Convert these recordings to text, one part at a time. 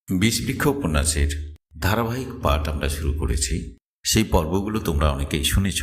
বিষবৃক্ষ উপন্যাসের ধারাবাহিক পাঠ আমরা শুরু করেছি। সেই পর্বগুলো তোমরা অনেকেই শুনেছ।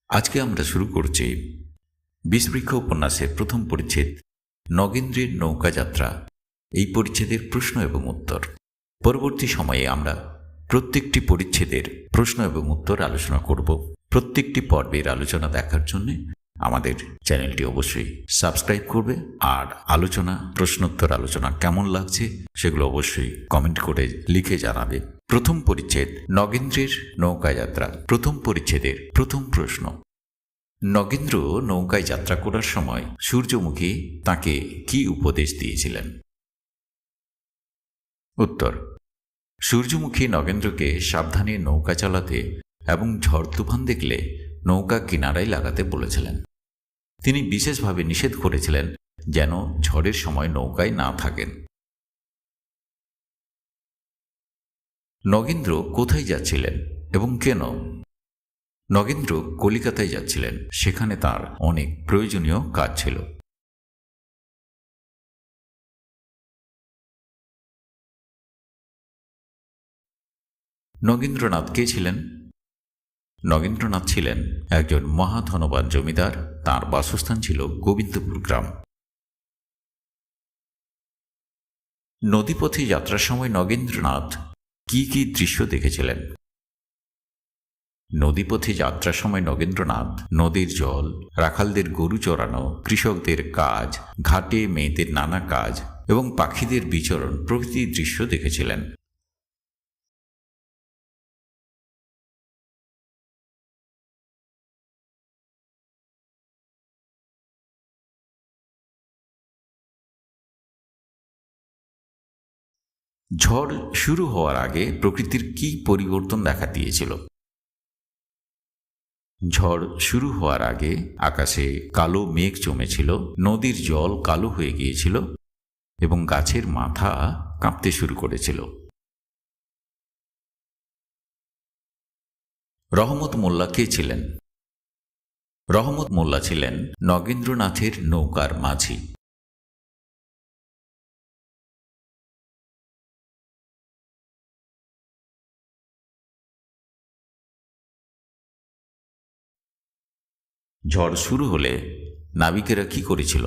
আজকে আমরা শুরু করছি বিষবৃক্ষ উপন্যাসের প্রথম পরিচ্ছেদ নগেন্দ্রের নৌকা যাত্রা। এই পরিচ্ছেদের প্রশ্ন এবং উত্তর। পরবর্তী সময়ে আমরা প্রত্যেকটি পরিচ্ছেদের প্রশ্ন এবং উত্তর আলোচনা করব। প্রত্যেকটি পর্বের আলোচনা দেখার জন্য আমাদের চ্যানেলটি অবশ্যই সাবস্ক্রাইব করবে, আর প্রশ্নোত্তর আলোচনা কেমন লাগছে সেগুলো অবশ্যই কমেন্ট করে লিখে জানাবে। প্রথম পরিচ্ছেদ নগেন্দ্রের নৌকা যাত্রা। প্রথম পরিচ্ছেদের প্রথম প্রশ্ন। নগেন্দ্র নৌকায় যাত্রা করার সময় সূর্যমুখী তাকে কি উপদেশ দিয়েছিলেন? উত্তর: সূর্যমুখী নগেন্দ্রকে সাবধানে নৌকা চালাতে এবং ঝড় তুফান দেখলে নৌকা কিনারায় লাগাতে বলেছিলেন। তিনি বিশেষভাবে নিষেধ করেছিলেন যেন ঝড়ের সময় নৌকায় না থাকেন। নগেন্দ্র কোথায় যাচ্ছিলেন এবং কেন? নগেন্দ্র কলিকাতায় যাচ্ছিলেন। সেখানে তার অনেক প্রয়োজনীয় কাজ ছিল। নগেন্দ্রনাথ কে ছিলেন? নগেন্দ্রনাথ ছিলেন একজন মহাধনবান জমিদার। তার বাসস্থান ছিল গোবিন্দপুর গ্রাম। নদীপথে যাত্রার সময় নগেন্দ্রনাথ কি কি দৃশ্য দেখেছিলেন? নদীপথে যাত্রার সময় নগেন্দ্রনাথ নদীর জল, রাখালদের গরু চড়ানো, কৃষকদের কাজ, ঘাটে মেয়েদের নানা কাজ এবং পাখিদের বিচরণ প্রভৃতি দৃশ্য দেখেছিলেন। ঝড় শুরু হওয়ার আগে প্রকৃতির কি পরিবর্তন দেখা দিয়েছিল? ঝড় শুরু হওয়ার আগে আকাশে কালো মেঘ জমেছিল, নদীর জল কালো হয়ে গিয়েছিল এবং গাছের মাথা কাঁপতে শুরু করেছিল। রহমত মোল্লা কে ছিলেন? রহমত মোল্লা ছিলেন নগেন্দ্রনাথের নৌকার মাঝি। ঝড় শুরু হলে নাবিকেরা কি করেছিল?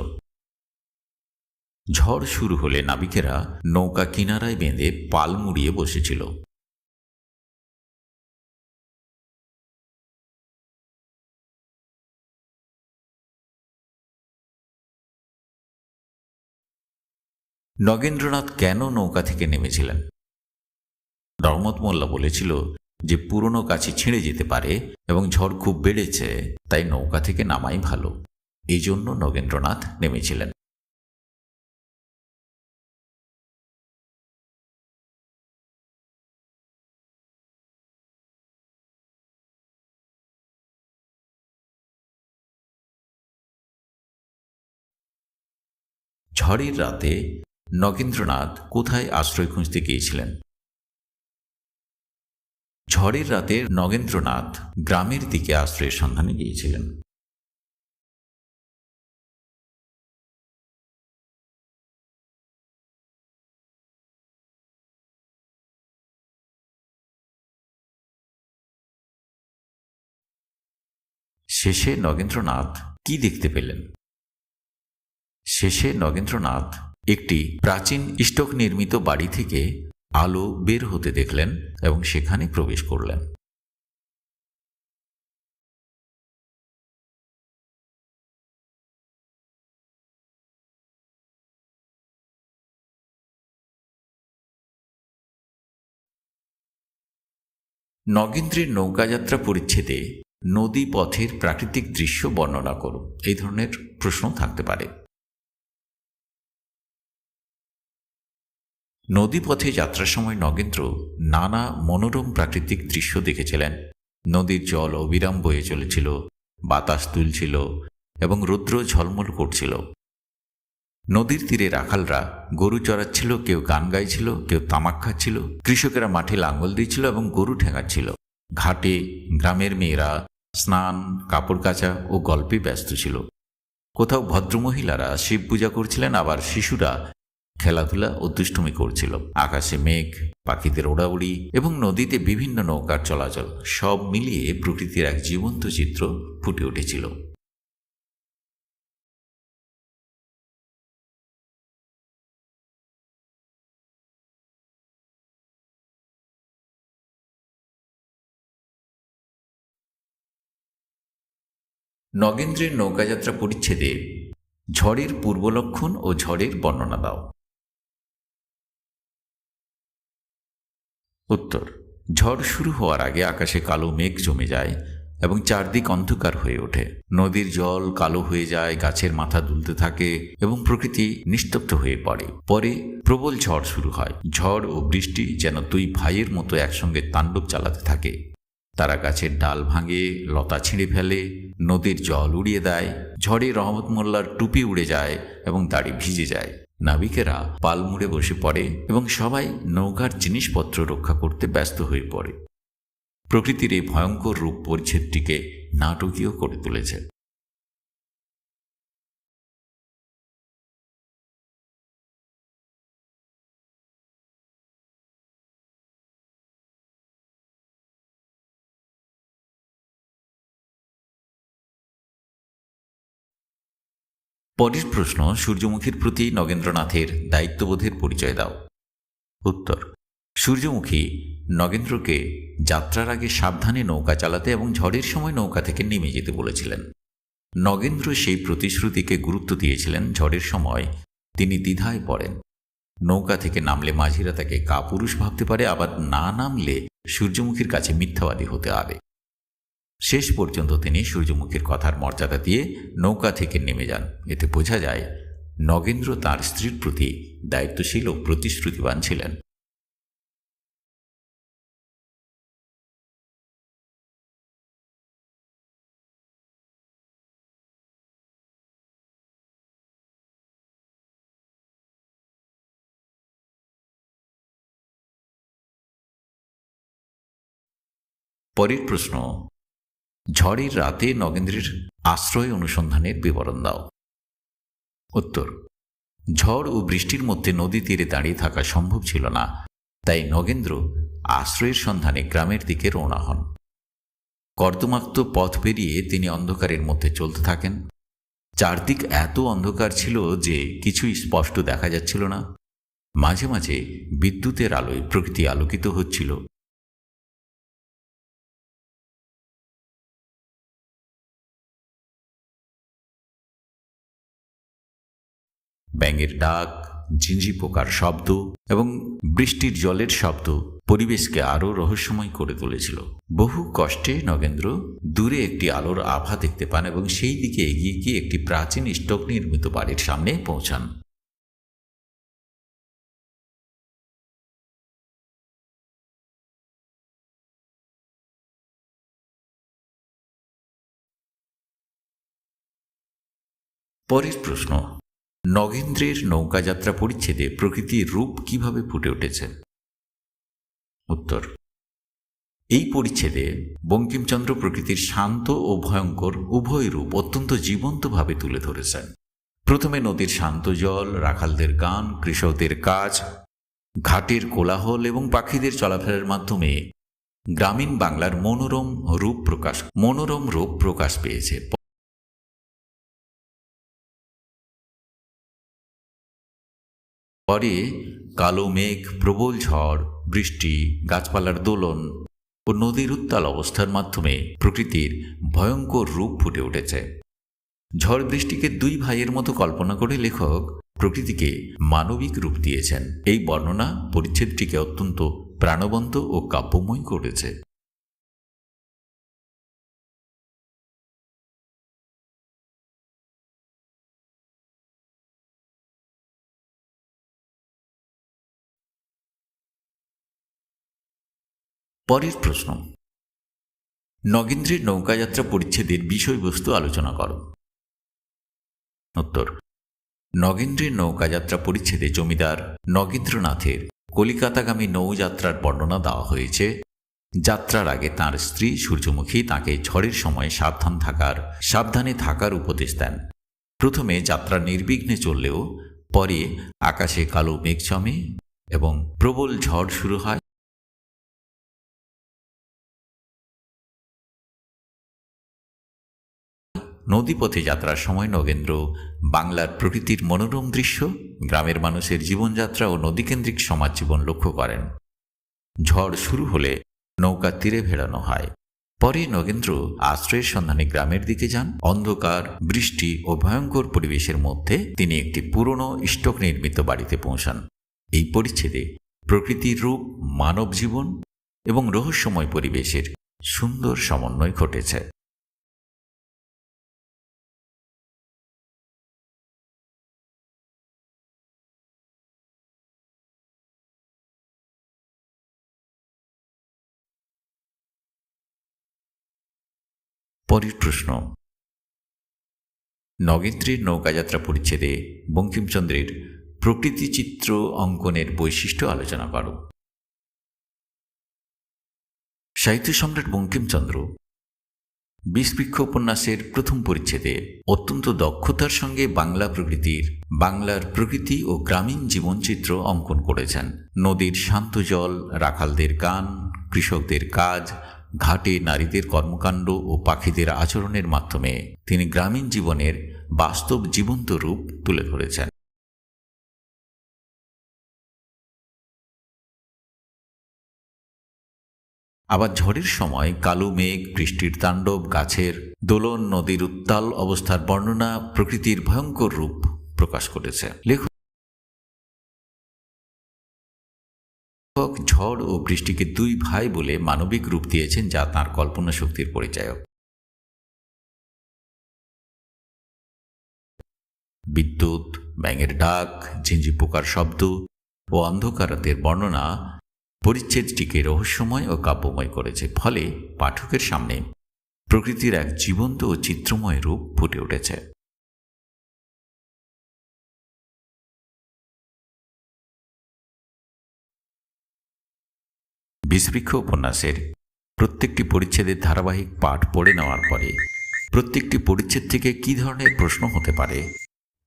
ঝড় শুরু হলে নাবিকেরা নৌকা কিনারায় বেঁধে পাল মুড়িয়ে বসেছিল। নগেন্দ্রনাথ কেন নৌকা থেকে নেমেছিলেন? রহমত মোল্লা বলেছিল যে পুরনো গাছি ছিঁড়ে যেতে পারে এবং ঝড় খুব বেড়েছে, তাই নৌকা থেকে নামাই ভালো। এই জন্য নগেন্দ্রনাথ নেমেছিলেন। ঝড়ের রাতে নগেন্দ্রনাথ কোথায় আশ্রয় খুঁজতে গিয়েছিলেন? ঝড়ের রাতে নগেন্দ্রনাথ গ্রামের দিকে আশ্রয়ের সন্ধানে গিয়েছিলেন। শেষে নগেন্দ্রনাথ কি দেখতে পেলেন? শেষে নগেন্দ্রনাথ একটি প্রাচীন স্টোক নির্মিত বাড়ি থেকে আলো বের হতে দেখলেন এবং সেখানে প্রবেশ করলেন। নগেন্দ্রের নৌকাযাত্রা পরিচ্ছেদে নদী পথের প্রাকৃতিক দৃশ্য বর্ণনা করো। এই ধরনের প্রশ্ন থাকতে পারে। নদীপথে যাত্রার সময় নগেন্দ্র নানা মনোরম প্রাকৃতিক দৃশ্য দেখেছিলেন। নদীর জল অবিরাম বয়ে চলেছিল, বাতাস তুলছিল এবং রৌদ্র ঝলমল করছিল। নদীর তীরে রাখালরা গরু চড়াচ্ছিল, কেউ গান গাইছিল, কেউ তামাক খাচ্ছিল। কৃষকেরা মাঠে লাঙ্গল দিচ্ছিল এবং গরু ঠেঙাচ্ছিল। ঘাটে গ্রামের মেয়েরা স্নান, কাপড় কাচা ও গল্পে ব্যস্ত ছিল। কোথাও ভদ্রমহিলারা শিব পূজা করছিলেন, আবার শিশুরা খেলাধুলা ও দুষ্টুমি করছিল। আকাশে মেঘ, পাখিদের ওড়াউড়ি এবং নদীতে বিভিন্ন নৌকার চলাচল সব মিলিয়ে প্রকৃতির এক জীবন্ত চিত্র ফুটে উঠেছিল। নগেন্দ্রের নৌকাযাত্রা পরিচ্ছেদে ঝড়ের পূর্বলক্ষণ ও ঝড়ের বর্ণনা দাও। উত্তর: ঝড় শুরু হওয়ার আগে আকাশে কালো মেঘ জমে যায় এবং চারদিক অন্ধকার হয়ে ওঠে। নদীর জল কালো হয়ে যায়, গাছের মাথা দুলতে থাকে এবং প্রকৃতি নিস্তব্ধ হয়ে পড়ে। পরে প্রবল ঝড় শুরু হয়। ঝড় ও বৃষ্টি যেন দুই ভাইয়ের মতো একসঙ্গে তাণ্ডব চালাতে থাকে। তারা গাছের ডাল ভাঙে, লতা ছিঁড়ে ফেলে, নদীর জল উড়িয়ে দেয়। ঝড়ে রহমত মোল্লার টুপি উড়ে যায় এবং দাড়ি ভিজে যায়। নাবিকেরা পাল মুড়ে বসে পড়ে এবং সবাই নৌকার জিনিসপত্র রক্ষা করতে ব্যস্ত হয়ে পড়ে। প্রকৃতির এই ভয়ঙ্কর রূপ পরিচ্ছেদটিকে নাটকীয় করে তুলেছে। পরের প্রশ্ন: সূর্যমুখীর প্রতি নগেন্দ্রনাথের দায়িত্ববোধের পরিচয় দাও। উত্তর: সূর্যমুখী নগেন্দ্রকে যাত্রার আগে সাবধানে নৌকা চালাতে এবং ঝড়ের সময় নৌকা থেকে নেমে যেতে বলেছিলেন। নগেন্দ্র সেই প্রতিশ্রুতিকে গুরুত্ব দিয়েছিলেন। ঝড়ের সময় তিনি দ্বিধায় পড়েন। নৌকা থেকে নামলে মাঝিরা তাকে কাপুরুষ ভাবতে পারে, আবার না নামলে সূর্যমুখীর কাছে মিথ্যাবাদী হতে হবে। শেষ পর্যন্ত তিনি সূর্যমুখীর কথার মর্যাদা দিয়ে নৌকা থেকে নেমে যান। এতে বোঝা যায় নগেন্দ্র তার স্ত্রীর প্রতি দায়িত্বশীল ও প্রতিশ্রুতিবান ছিলেন। পরের প্রশ্ন: ঝড়ের রাতে নগেন্দ্রের আশ্রয় অনুসন্ধানের বিবরণ দাও। উত্তর: ঝড় ও বৃষ্টির মধ্যে নদী তীরে দাঁড়িয়ে থাকা সম্ভব ছিল না, তাই নগেন্দ্র আশ্রয়ের সন্ধানে গ্রামের দিকে রওনা হন। কর্দমাক্ত পথ পেরিয়ে তিনি অন্ধকারের মধ্যে চলতে থাকেন। চারদিক এত অন্ধকার ছিল যে কিছুই স্পষ্ট দেখা যাচ্ছিল না। মাঝে মাঝে বিদ্যুতের আলোয় প্রকৃতি আলোকিত হচ্ছিল। ব্যাঙের ডাক, ঝিঁঝি পোকার শব্দ এবং বৃষ্টির জলের শব্দ পরিবেশকে আরও রহস্যময় করে তুলেছিল। বহু কষ্টে নগেন্দ্র দূরে একটি আলোর আভা দেখতে পান এবং সেই দিকে এগিয়ে গিয়ে একটি প্রাচীন স্টোভ নির্মিত বাড়ির সামনে পৌঁছান। পরের প্রশ্ন: নগেন্দ্রের নৌকাযাত্রা পরিচ্ছেদে প্রকৃতির রূপ কিভাবে ফুটে উঠেছে। উত্তর: এই পরিচ্ছেদে বঙ্কিমচন্দ্র প্রকৃতির শান্ত ও ভয়ঙ্কর উভয় রূপ অত্যন্ত জীবন্তভাবে তুলে ধরেছেন। প্রথমে নদীর শান্ত জল, রাখালদের গান, কৃষকদের কাজ, ঘাটের কোলাহল এবং পাখিদের চলাফেরার মাধ্যমে গ্রামীণ বাংলার মনোরম রূপ প্রকাশ পেয়েছে। পরে কালো মেঘ, প্রবল ঝড়, বৃষ্টি, গাছপালার দোলন ও নদীর উত্তাল অবস্থার মাধ্যমে প্রকৃতির ভয়ঙ্কর রূপ ফুটে উঠেছে। ঝড় বৃষ্টিকে দুই ভাইয়ের মতো কল্পনা করে লেখক প্রকৃতিকে মানবিক রূপ দিয়েছেন। এই বর্ণনা পরিচ্ছেদটিকে অত্যন্ত প্রাণবন্ত ও কাব্যময় করেছে। পরের প্রশ্ন: নগেন্দ্রের নৌকাযাত্রা পরিচ্ছেদের বিষয়বস্তু আলোচনা করো। উত্তর: নগেন্দ্রের নৌকাযাত্রা পরিচ্ছেদে জমিদার নগেন্দ্রনাথের কলিকাতাগামী নৌযাত্রার বর্ণনা দেওয়া হয়েছে। যাত্রার আগে তাঁর স্ত্রী সূর্যমুখী তাঁকে ঝড়ের সময় সাবধানে থাকার উপদেশ দেন। প্রথমে যাত্রা নির্বিঘ্নে চললেও পরে আকাশে কালো মেঘ জমে এবং প্রবল ঝড় শুরু হয়। নদীপথে যাত্রার সময় নগেন্দ্র বাংলার প্রকৃতির মনোরম দৃশ্য, গ্রামের মানুষের জীবনযাত্রা ও নদীকেন্দ্রিক সমাজ জীবন লক্ষ্য করেন। ঝড় শুরু হলে নৌকা তীরে ভেড়ানো হয়। পরে নগেন্দ্র আশ্রয়ের সন্ধানে গ্রামের দিকে যান। অন্ধকার, বৃষ্টি ও ভয়ঙ্কর পরিবেশের মধ্যে তিনি একটি পুরনো স্টক নির্মিত বাড়িতে পৌঁছান। এই পরিচ্ছেদে প্রকৃতির রূপ, মানব জীবন এবং রহস্যময় পরিবেশের সুন্দর সমন্বয় ঘটেছে। পরের প্রশ্ন, নগেন্দ্রের নৌকাযাত্রা পরিচ্ছেদে বঙ্কিমচন্দ্রের প্রকৃতি চিত্র অঙ্কনের বৈশিষ্ট্য আলোচনা করো। সাহিত্য সম্রাট বঙ্কিমচন্দ্র বিষবৃক্ষ উপন্যাসের প্রথম পরিচ্ছেদে অত্যন্ত দক্ষতার সঙ্গে বাংলার প্রকৃতি ও গ্রামীণ জীবনচিত্র অঙ্কন করেছেন। নদীর শান্ত জল, রাখালদের গান, কৃষকদের কাজ, ঘাটে নারীদের কর্মকাণ্ড ও পাখিদের আচরণের মাধ্যমে তিনি গ্রামীণ জীবনের বাস্তব জীবন্ত রূপ তুলে ধরেছেন। আবার ঝড়ের সময় কালো মেঘ, বৃষ্টির তাণ্ডব, গাছের দোলন, নদীর উত্তাল অবস্থার বর্ণনা প্রকৃতির ভয়ঙ্কর রূপ প্রকাশ করেছে। লেখক ঝড় ও বৃষ্টিকে দুই ভাই বলে মানবিক রূপ দিয়েছেন, যা তাঁর কল্পনা শক্তির পরিচায়ক। বিদ্যুৎ, ব্যাঙের ডাক, ঝিঁঝি পোকার শব্দ ও অন্ধকারের বর্ণনা পরিচ্ছেদটিকে রহস্যময় ও কাব্যময় করেছে। ফলে পাঠকের সামনে প্রকৃতির এক জীবন্ত ও চিত্রময় রূপ ফুটে উঠেছে। বিষবৃক্ষ উপন্যাসের প্রত্যেকটি পরিচ্ছেদের ধারাবাহিক পাঠ পড়ে নেওয়ার পরে প্রত্যেকটি পরিচ্ছেদ থেকে কী ধরনের প্রশ্ন হতে পারে,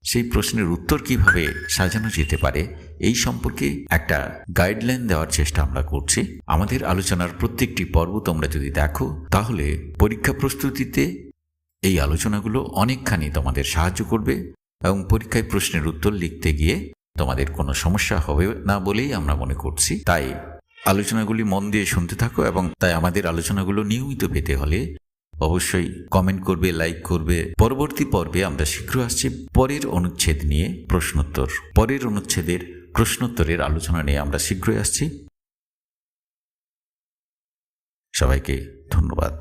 সেই প্রশ্নের উত্তর কিভাবে সাজানো যেতে পারে, এই সম্পর্কে একটা গাইডলাইন দেওয়ার চেষ্টা আমরা করছি। আমাদের আলোচনার প্রত্যেকটি পর্ব তোমরা যদি দেখো, তাহলে পরীক্ষা প্রস্তুতিতে এই আলোচনাগুলো অনেকখানি তোমাদের সাহায্য করবে এবং পরীক্ষায় প্রশ্নের উত্তর লিখতে গিয়ে তোমাদের কোনো সমস্যা হবে না বলেই আমরা মনে করছি। তাই আলোচনাগুলি মন দিয়ে শুনতে থাকো, এবং তাই আমাদের আলোচনাগুলো নিয়মিত পেতে হলে অবশ্যই কমেন্ট করবে, লাইক করবে। পরবর্তী পর্বে আমরা শীঘ্র আসছি পরের অনুচ্ছেদ নিয়ে প্রশ্নোত্তর। পরের অনুচ্ছেদের প্রশ্নোত্তরের আলোচনা নিয়ে আমরা শীঘ্রই আসছি। সবাইকে ধন্যবাদ।